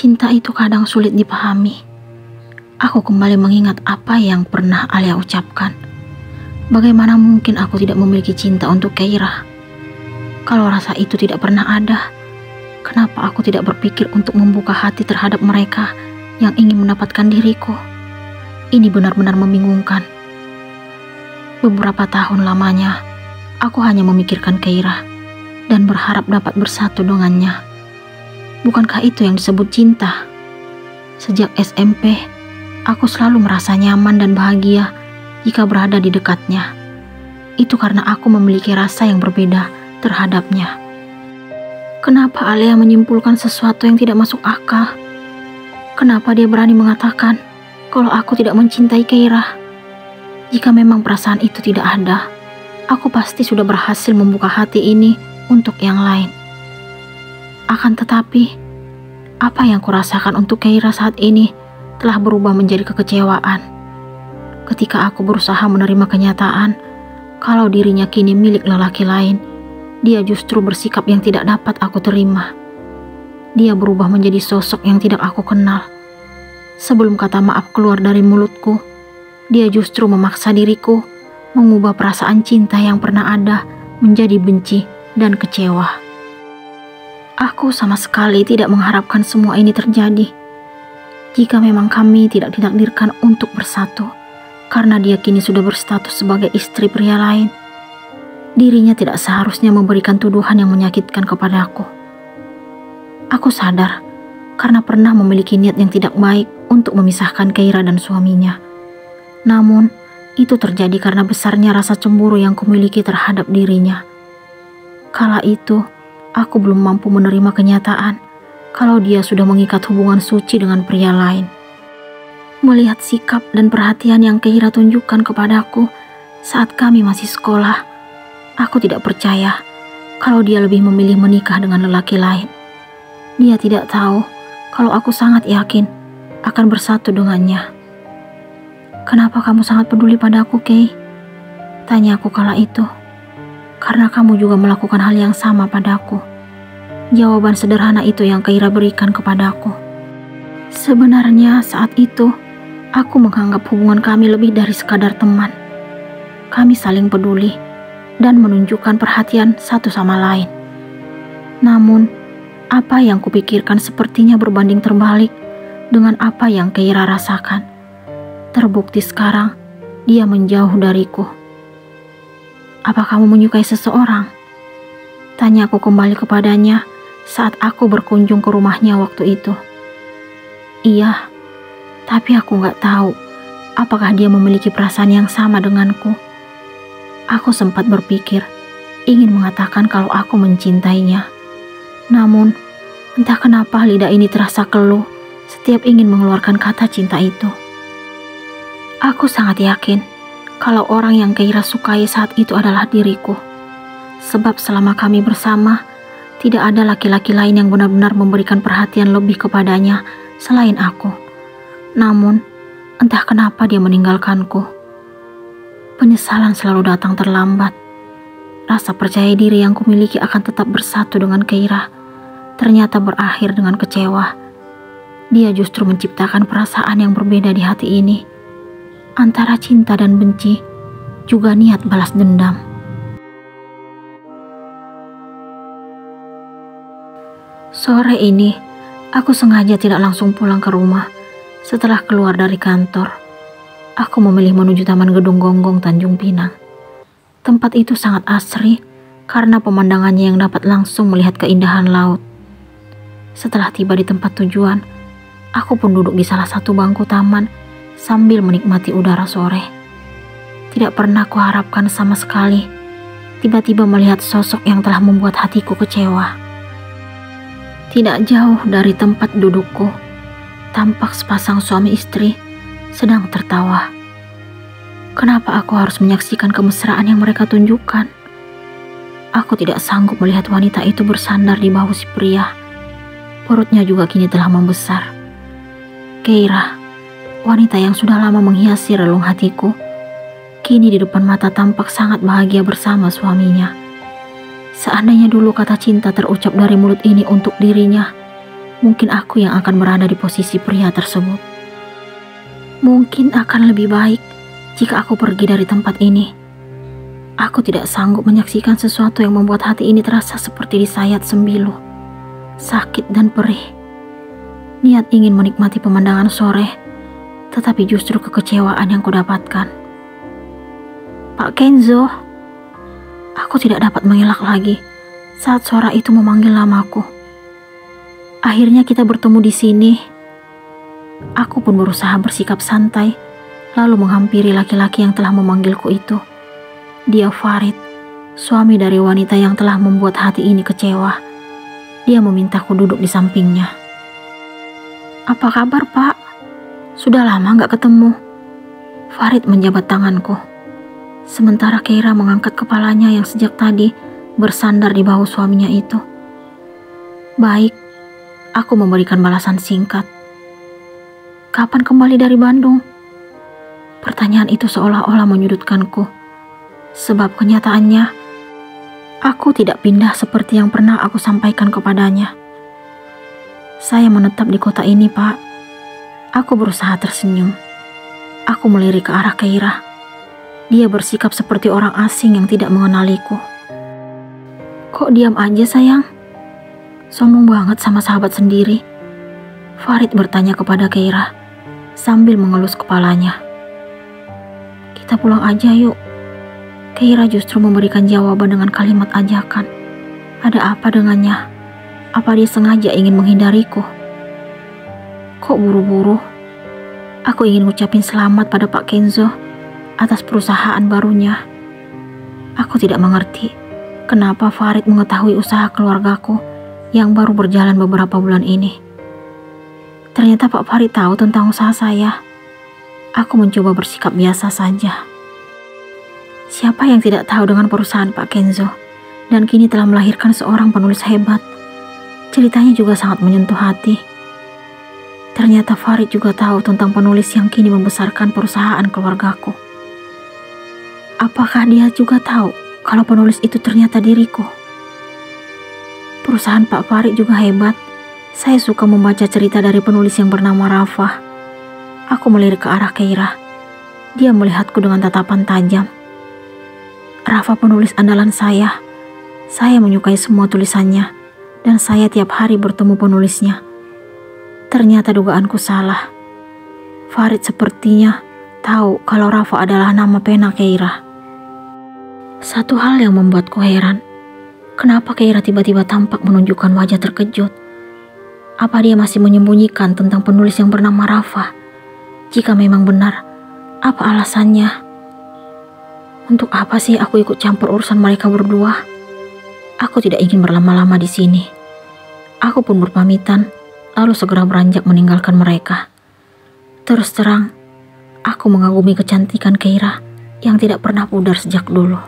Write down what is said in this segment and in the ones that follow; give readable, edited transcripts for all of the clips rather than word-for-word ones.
Cinta itu kadang sulit dipahami. Aku kembali mengingat apa yang pernah Alia ucapkan. Bagaimana mungkin aku tidak memiliki cinta untuk Keira? Kalau rasa itu tidak pernah ada, kenapa aku tidak berpikir untuk membuka hati terhadap mereka yang ingin mendapatkan diriku? Ini benar-benar membingungkan. Beberapa tahun lamanya, aku hanya memikirkan Keira dan berharap dapat bersatu dengannya. Bukankah itu yang disebut cinta? Sejak SMP, aku selalu merasa nyaman dan bahagia jika berada di dekatnya. Itu karena aku memiliki rasa yang berbeda terhadapnya. Kenapa Alia menyimpulkan sesuatu yang tidak masuk akal? Kenapa dia berani mengatakan kalau aku tidak mencintai Keira? Jika memang perasaan itu tidak ada, aku pasti sudah berhasil membuka hati ini untuk yang lain. Akan tetapi, apa yang kurasakan untuk Keira saat ini telah berubah menjadi kekecewaan. Ketika aku berusaha menerima kenyataan kalau dirinya kini milik lelaki lain, dia justru bersikap yang tidak dapat aku terima. Dia berubah menjadi sosok yang tidak aku kenal. Sebelum kata maaf keluar dari mulutku, dia justru memaksa diriku mengubah perasaan cinta yang pernah ada menjadi benci dan kecewa. Aku sama sekali tidak mengharapkan semua ini terjadi. Jika memang kami tidak ditakdirkan untuk bersatu, karena dia kini sudah berstatus sebagai istri pria lain, dirinya tidak seharusnya memberikan tuduhan yang menyakitkan kepadaku. Aku sadar karena pernah memiliki niat yang tidak baik untuk memisahkan Keira dan suaminya. Namun, itu terjadi karena besarnya rasa cemburu yang kumiliki terhadap dirinya. Kala itu, aku belum mampu menerima kenyataan kalau dia sudah mengikat hubungan suci dengan pria lain. Melihat sikap dan perhatian yang Keira tunjukkan kepadaku saat kami masih sekolah, aku tidak percaya kalau dia lebih memilih menikah dengan lelaki lain. Dia tidak tahu kalau aku sangat yakin akan bersatu dengannya. "Kenapa kamu sangat peduli padaku, Kay?" tanya aku kala itu. "Karena kamu juga melakukan hal yang sama padaku." Jawaban sederhana itu yang Keira berikan kepadaku. Sebenarnya saat itu, aku menganggap hubungan kami lebih dari sekadar teman. Kami saling peduli dan menunjukkan perhatian satu sama lain. Namun, apa yang kupikirkan sepertinya berbanding terbalik dengan apa yang Keira rasakan. Terbukti sekarang, dia menjauh dariku. "Apa kamu menyukai seseorang?" tanya aku kembali kepadanya saat aku berkunjung ke rumahnya waktu itu. "Iya, tapi aku gak tahu apakah dia memiliki perasaan yang sama denganku." Aku sempat berpikir ingin mengatakan kalau aku mencintainya. Namun, entah kenapa lidah ini terasa keluh setiap ingin mengeluarkan kata cinta itu. Aku sangat yakin kalau orang yang Keira sukai saat itu adalah diriku. Sebab selama kami bersama, tidak ada laki-laki lain yang benar-benar memberikan perhatian lebih kepadanya selain aku. Namun, entah kenapa dia meninggalkanku. Penyesalan selalu datang terlambat. Rasa percaya diri yang kumiliki akan tetap bersatu dengan Keira ternyata berakhir dengan kecewa. Dia justru menciptakan perasaan yang berbeda di hati ini. Antara cinta dan benci, juga niat balas dendam. Sore ini, aku sengaja tidak langsung pulang ke rumah. Setelah keluar dari kantor, aku memilih menuju Taman Gedung Gonggong Tanjung Pinang. Tempat itu sangat asri karena pemandangannya yang dapat langsung melihat keindahan laut. Setelah tiba di tempat tujuan, aku pun duduk di salah satu bangku taman sambil menikmati udara sore. Tidak pernah kuharapkan sama sekali tiba-tiba melihat sosok yang telah membuat hatiku kecewa. Tidak jauh dari tempat dudukku, tampak sepasang suami istri sedang tertawa. Kenapa aku harus menyaksikan kemesraan yang mereka tunjukkan? Aku tidak sanggup melihat wanita itu bersandar di bahu si pria. Perutnya juga kini telah membesar. Keira, wanita yang sudah lama menghiasi relung hatiku, kini di depan mata tampak sangat bahagia bersama suaminya. Seandainya dulu kata cinta terucap dari mulut ini untuk dirinya, mungkin aku yang akan berada di posisi pria tersebut. Mungkin akan lebih baik jika aku pergi dari tempat ini. Aku tidak sanggup menyaksikan sesuatu yang membuat hati ini terasa seperti disayat sembilu, sakit dan perih. Niat ingin menikmati pemandangan sore, tetapi justru kekecewaan yang kudapatkan. Pak Kenzo, aku tidak dapat mengelak lagi saat suara itu memanggil namaku. Akhirnya kita bertemu di sini. Aku pun berusaha bersikap santai, lalu menghampiri laki-laki yang telah memanggilku itu. Dia Farid, suami dari wanita yang telah membuat hati ini kecewa. Dia memintaku duduk di sampingnya. Apa kabar, Pak? Sudah lama gak ketemu. Farid menjabat tanganku. Sementara Keira mengangkat kepalanya yang sejak tadi bersandar di bahu suaminya itu. Baik, aku memberikan balasan singkat. Kapan kembali dari Bandung? Pertanyaan itu seolah-olah menyudutkanku. Sebab kenyataannya, aku tidak pindah seperti yang pernah aku sampaikan kepadanya. Saya menetap di kota ini, Pak. Aku berusaha tersenyum. Aku melirik ke arah Keira. Dia bersikap seperti orang asing yang tidak mengenaliku. Kok diam aja, sayang? Sombong banget sama sahabat sendiri. Farid bertanya kepada Keira sambil mengelus kepalanya. Kita pulang aja yuk. Keira justru memberikan jawaban dengan kalimat ajakan. Ada apa dengannya? Apa dia sengaja ingin menghindariku? Kok buru-buru? Aku ingin ngucapin selamat pada Pak Kenzo atas perusahaan barunya. Aku tidak mengerti kenapa Farid mengetahui usaha keluargaku yang baru berjalan beberapa bulan ini. Ternyata Pak Farid tahu tentang usaha saya. Aku mencoba bersikap biasa saja. Siapa yang tidak tahu dengan perusahaan Pak Kenzo, dan kini telah melahirkan seorang penulis hebat. Ceritanya juga sangat menyentuh hati. Ternyata Farid juga tahu tentang penulis yang kini membesarkan perusahaan keluargaku. Apakah dia juga tahu kalau penulis itu ternyata diriku? Perusahaan Pak Farid juga hebat. Saya suka membaca cerita dari penulis yang bernama Rafa. Aku melirik ke arah Keira. Dia melihatku dengan tatapan tajam. Rafa penulis andalan saya. Saya menyukai semua tulisannya, dan saya tiap hari bertemu penulisnya. Ternyata dugaanku salah. Farid sepertinya tahu kalau Rafa adalah nama pena Keira. Satu hal yang membuatku heran, kenapa Keira tiba-tiba tampak menunjukkan wajah terkejut? Apa dia masih menyembunyikan tentang penulis yang bernama Rafa? Jika memang benar, apa alasannya? Untuk apa sih aku ikut campur urusan mereka berdua? Aku tidak ingin berlama-lama di sini. Aku pun berpamitan, lalu segera beranjak meninggalkan mereka. Terus terang, aku mengagumi kecantikan Keira yang tidak pernah pudar sejak dulu.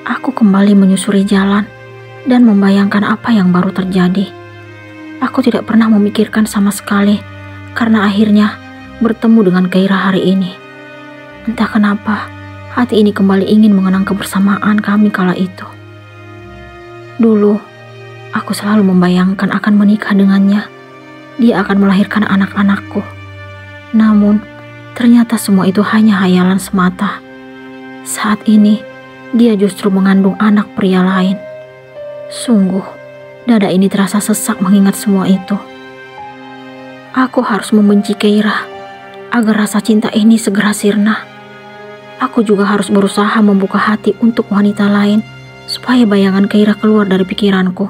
Aku kembali menyusuri jalan dan membayangkan apa yang baru terjadi. Aku tidak pernah memikirkan sama sekali karena akhirnya bertemu dengan Keira hari ini. Entah kenapa, hati ini kembali ingin mengenang kebersamaan kami kala itu. Dulu, aku selalu membayangkan akan menikah dengannya. Dia akan melahirkan anak-anakku. Namun, ternyata semua itu hanya hayalan semata. Saat ini, dia justru mengandung anak pria lain. Sungguh, dada ini terasa sesak mengingat semua itu. Aku harus membenci Keira agar rasa cinta ini segera sirna. Aku juga harus berusaha membuka hati untuk wanita lain supaya bayangan Keira keluar dari pikiranku.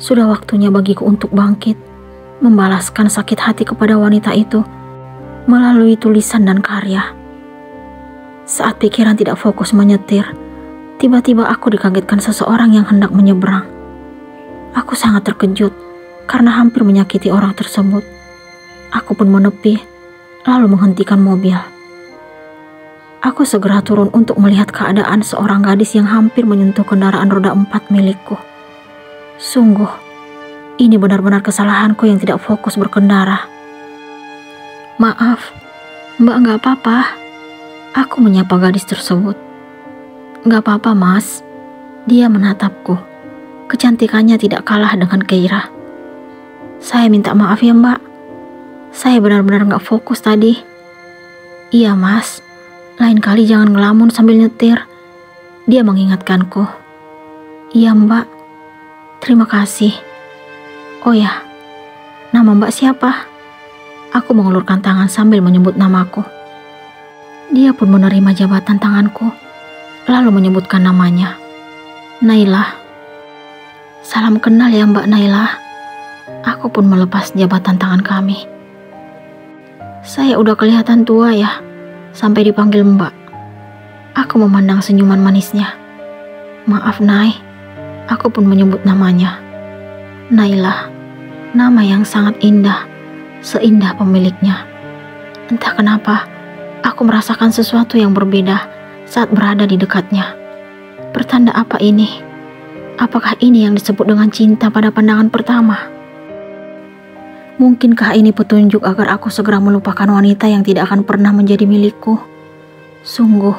Sudah waktunya bagiku untuk bangkit, membalaskan sakit hati kepada wanita itu melalui tulisan dan karya. Saat pikiran tidak fokus menyetir, tiba-tiba aku dikagetkan seseorang yang hendak menyeberang. Aku sangat terkejut karena hampir menyakiti orang tersebut. Aku pun menepi, lalu menghentikan mobil. Aku segera turun untuk melihat keadaan seorang gadis yang hampir menyentuh kendaraan roda 4 milikku. Sungguh, ini benar-benar kesalahanku yang tidak fokus berkendara. Maaf, Mbak, nggak apa-apa. Aku menyapa gadis tersebut. Nggak apa-apa, Mas. Dia menatapku. Kecantikannya tidak kalah dengan Keira. Saya minta maaf ya Mbak. Saya benar-benar gak fokus tadi. Iya Mas, lain kali jangan ngelamun sambil nyetir. Dia mengingatkanku. Iya Mbak, terima kasih. Oh ya, nama Mbak siapa? Aku mengulurkan tangan sambil menyebut namaku. Dia pun menerima jabatan tanganku, lalu menyebutkan namanya. Naila. Salam kenal ya Mbak Naila. Aku pun melepas jabatan tangan kami. Saya udah kelihatan tua ya, sampai dipanggil Mbak. Aku memandang senyuman manisnya. Maaf Nay, aku pun menyebut namanya. Naila, nama yang sangat indah, seindah pemiliknya. Entah kenapa, aku merasakan sesuatu yang berbeda saat berada di dekatnya. Pertanda apa ini? Apakah ini yang disebut dengan cinta pada pandangan pertama? Mungkinkah ini petunjuk agar aku segera melupakan wanita yang tidak akan pernah menjadi milikku? Sungguh,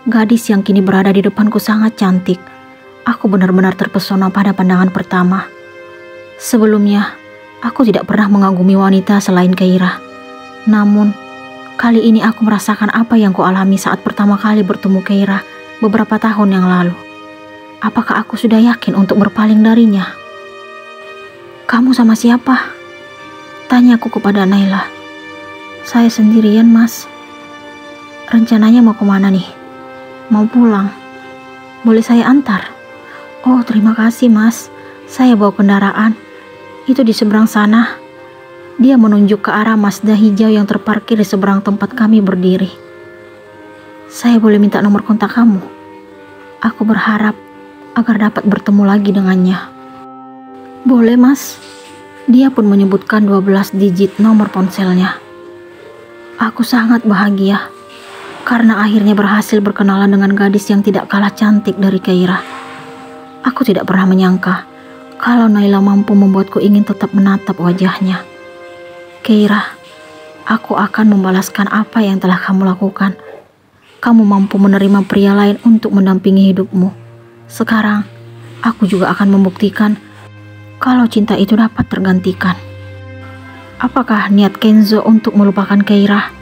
gadis yang kini berada di depanku sangat cantik. Aku benar-benar terpesona pada pandangan pertama. Sebelumnya, aku tidak pernah mengagumi wanita selain Keira. Namun, kali ini aku merasakan apa yang kualami saat pertama kali bertemu Keira beberapa tahun yang lalu. Apakah aku sudah yakin untuk berpaling darinya? Kamu sama siapa? Tanyaku kepada Naila. Saya sendirian Mas. Rencananya mau kemana nih? Mau pulang. Boleh saya antar? Oh terima kasih Mas. Saya bawa kendaraan. Itu di seberang sana. Dia menunjuk ke arah Mazda hijau yang terparkir di seberang tempat kami berdiri. Saya boleh minta nomor kontak kamu? Aku berharap agar dapat bertemu lagi dengannya. Boleh Mas. Dia pun menyebutkan 12 digit nomor ponselnya. Aku sangat bahagia karena akhirnya berhasil berkenalan dengan gadis yang tidak kalah cantik dari Keira. Aku tidak pernah menyangka kalau Naila mampu membuatku ingin tetap menatap wajahnya. Keira, aku akan membalaskan apa yang telah kamu lakukan. Kamu mampu menerima pria lain untuk mendampingi hidupmu. Sekarang, aku juga akan membuktikan kalau cinta itu dapat tergantikan. Apakah niat Kenzo untuk melupakan Keira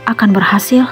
akan berhasil?